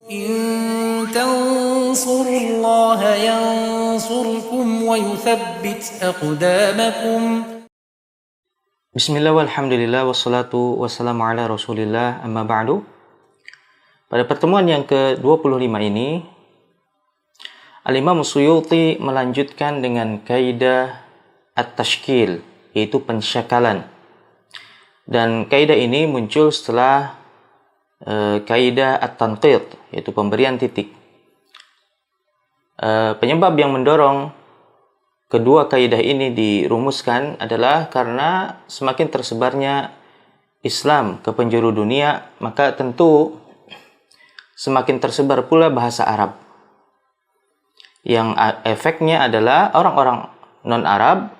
إن تنصروا الله ينصركم ويثبت أقدامكم. Bismillah walhamdulillah wassalatu wassalamu ala rasulillah amma ba'du. Pada pertemuan yang ke-25 ini, Al-Imam Suyuti melanjutkan dengan kaidah at-tashkil, yaitu pensyakalan. Dan kaidah ini muncul setelah kaidah at-tanqid, yaitu pemberian titik. Penyebab yang mendorong kedua kaidah ini dirumuskan adalah karena semakin tersebarnya Islam ke penjuru dunia, maka tentu semakin tersebar pula bahasa Arab. Yang efeknya adalah orang-orang non-Arab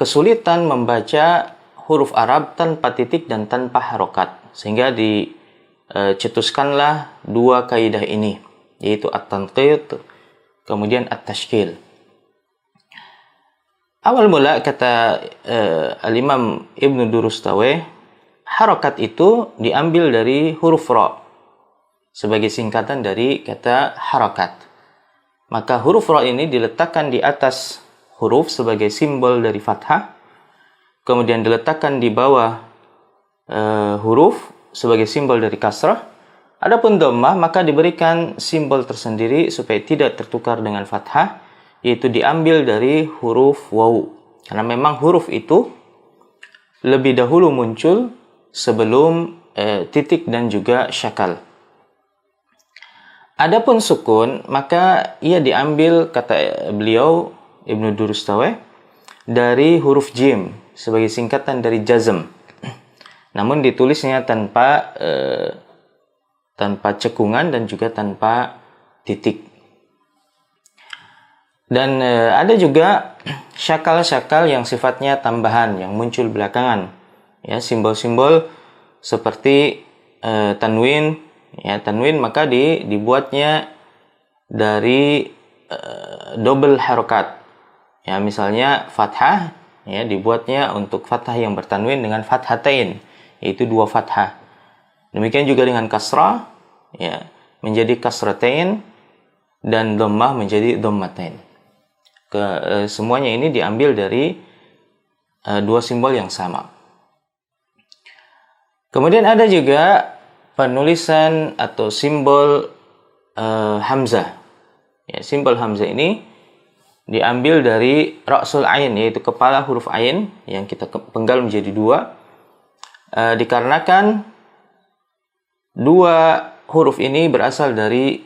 kesulitan membaca huruf Arab tanpa titik dan tanpa harokat. Sehingga dicetuskanlah dua kaidah ini, yaitu at-tanqid, kemudian at-tashkil. Awal mula kata Al-Imam Ibn Durustawai, harokat itu diambil dari huruf ra sebagai singkatan dari kata harokat. Maka huruf ra ini diletakkan di atas huruf sebagai simbol dari fathah, kemudian diletakkan di bawah huruf sebagai simbol dari kasrah. Adapun dhammah maka diberikan simbol tersendiri supaya tidak tertukar dengan fathah, yaitu diambil dari huruf waw. Karena memang huruf itu lebih dahulu muncul sebelum titik dan juga syakal. Adapun sukun, maka ia diambil, kata beliau Ibnu Durustawai, dari huruf jim sebagai singkatan dari jazm. Namun ditulisnya tanpa cekungan dan juga tanpa titik. Dan ada juga syakal-syakal yang sifatnya tambahan yang muncul belakangan. Ya, simbol-simbol seperti tanwin, ya, tanwin maka dibuatnya dari double harokat. Ya, misalnya fathah, ya, dibuatnya untuk fathah yang bertanwin dengan fathatain, yaitu dua fathah. Demikian juga dengan kasrah, ya, menjadi kasratain, dan dhammah menjadi dhammatain. Semuanya ini diambil dari dua simbol yang sama. Kemudian ada juga penulisan atau simbol hamzah. Ya, simbol hamzah ini diambil dari ra'sul ain, yaitu kepala huruf ain yang kita penggal menjadi dua. Dikarenakan dua huruf ini berasal dari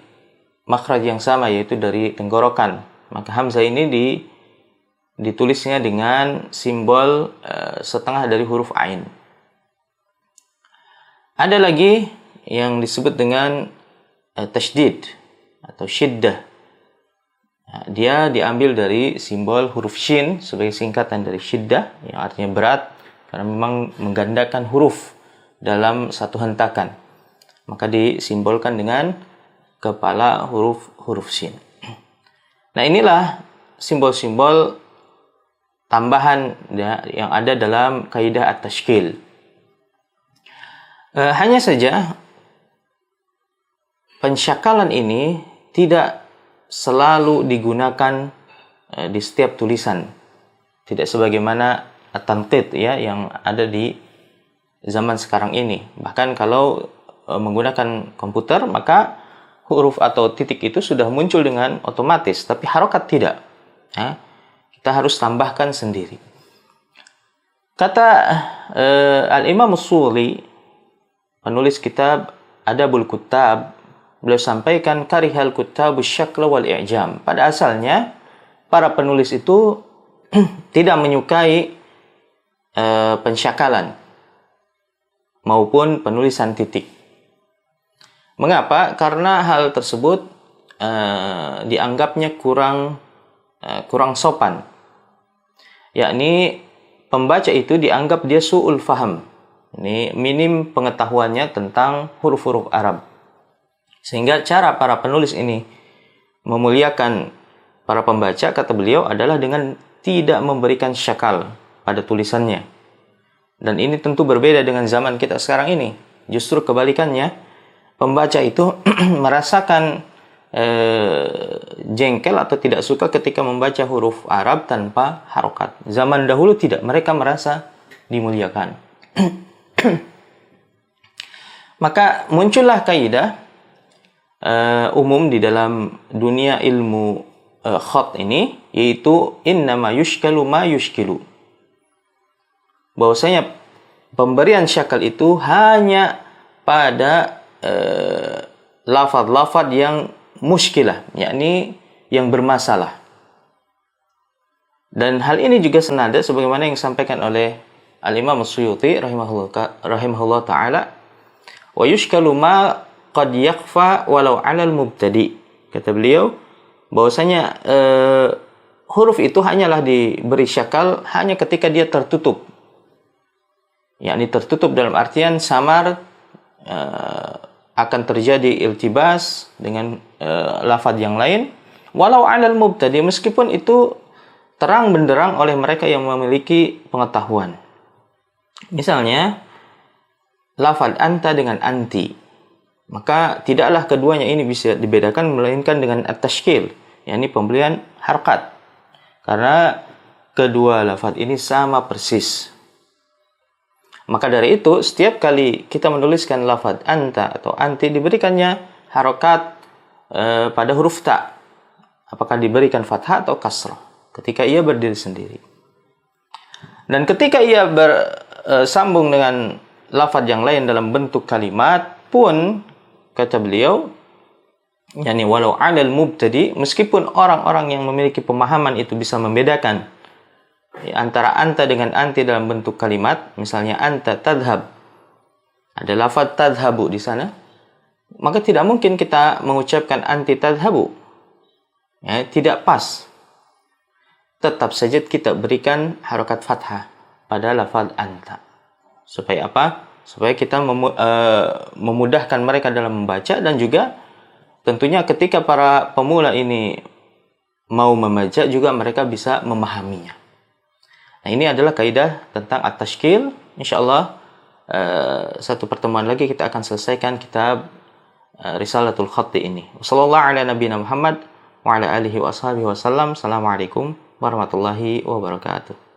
makhraj yang sama, yaitu dari tenggorokan. Maka hamzah ini ditulisnya dengan simbol setengah dari huruf ain. Ada lagi yang disebut dengan tasydid atau syiddah. Dia diambil dari simbol huruf shin sebagai singkatan dari syiddah, yang artinya berat, karena memang menggandakan huruf dalam satu hentakan. Maka disimbolkan dengan kepala huruf shin. Nah, inilah simbol-simbol tambahan ya, yang ada dalam kaidah at-tashkil. Hanya saja pensyakalan ini tidak selalu digunakan di setiap tulisan. Tidak sebagaimana at-tanqid, ya, yang ada di zaman sekarang ini. Bahkan kalau menggunakan komputer, maka huruf atau titik itu sudah muncul dengan otomatis, tapi harokat tidak. Ya, kita harus tambahkan sendiri. Kata Al-Imam As-Suli, penulis kitab Adabul Kuttab, beliau sampaikan karihal kuttabu syakla wal i'jam. Pada asalnya para penulis itu tidak menyukai pensyakalan maupun penulisan titik. Mengapa? Karena hal tersebut dianggapnya kurang sopan. Yakni pembaca itu dianggap dia su'ul faham. Ini minim pengetahuannya tentang huruf-huruf Arab. Sehingga cara para penulis ini memuliakan para pembaca, kata beliau, adalah dengan tidak memberikan syakal pada tulisannya. Dan ini tentu berbeda dengan zaman kita sekarang ini. Justru kebalikannya, pembaca itu merasakan jengkel atau tidak suka ketika membaca huruf Arab tanpa harokat. Zaman dahulu tidak, mereka merasa dimuliakan. Maka muncullah kaidah umum di dalam dunia ilmu khat ini, yaitu innama yushkalu ma yushkilu. Bahwasanya pemberian syakal itu hanya pada lafaz-lafaz yang muskilah, yakni yang bermasalah. Dan hal ini juga senada sebagaimana yang disampaikan oleh Al-Imam As-Suyuti rahimahullah ta'ala, wa yushkalu ma qad yakhfa walau 'alal mubtadi. Kata beliau bahwasanya huruf itu hanyalah diberi syakal hanya ketika dia tertutup, yakni tertutup dalam artian samar, akan terjadi iltibas dengan lafaz yang lain, walau 'alal mubtadi, meskipun itu terang benderang oleh mereka yang memiliki pengetahuan. Misalnya lafaz anta dengan anti, maka tidaklah keduanya ini bisa dibedakan melainkan dengan at-tashkil, yakni pemberian harkat, karena kedua lafaz ini sama persis. Maka dari itu, setiap kali kita menuliskan lafaz anta atau anti, diberikannya harokat pada huruf ta. Apakah diberikan fathah atau kasrah ketika ia berdiri sendiri. Dan ketika ia bersambung dengan lafaz yang lain dalam bentuk kalimat pun, kata beliau, yakni walau 'alal mubtadi, meskipun orang-orang yang memiliki pemahaman itu bisa membedakan antara anta dengan anti dalam bentuk kalimat, misalnya anta tadhhab, ada lafaz tadhhabu di sana, maka tidak mungkin kita mengucapkan anti tadhhabu, ya, tidak pas. Tetap saja kita berikan harokat fathah pada lafaz anta. Supaya apa? Supaya kita memudahkan mereka dalam membaca, dan juga tentunya ketika para pemula ini mau membaca juga mereka bisa memahaminya. Nah, ini adalah kaidah tentang at-tashkil. Insyaallah satu pertemuan lagi kita akan selesaikan kitab Risalatul Khatti ini. Wassallallahu ala nabiyina Muhammad wa ala alihi wa ashabihi wasallam. Assalamualaikum warahmatullahi wabarakatuh.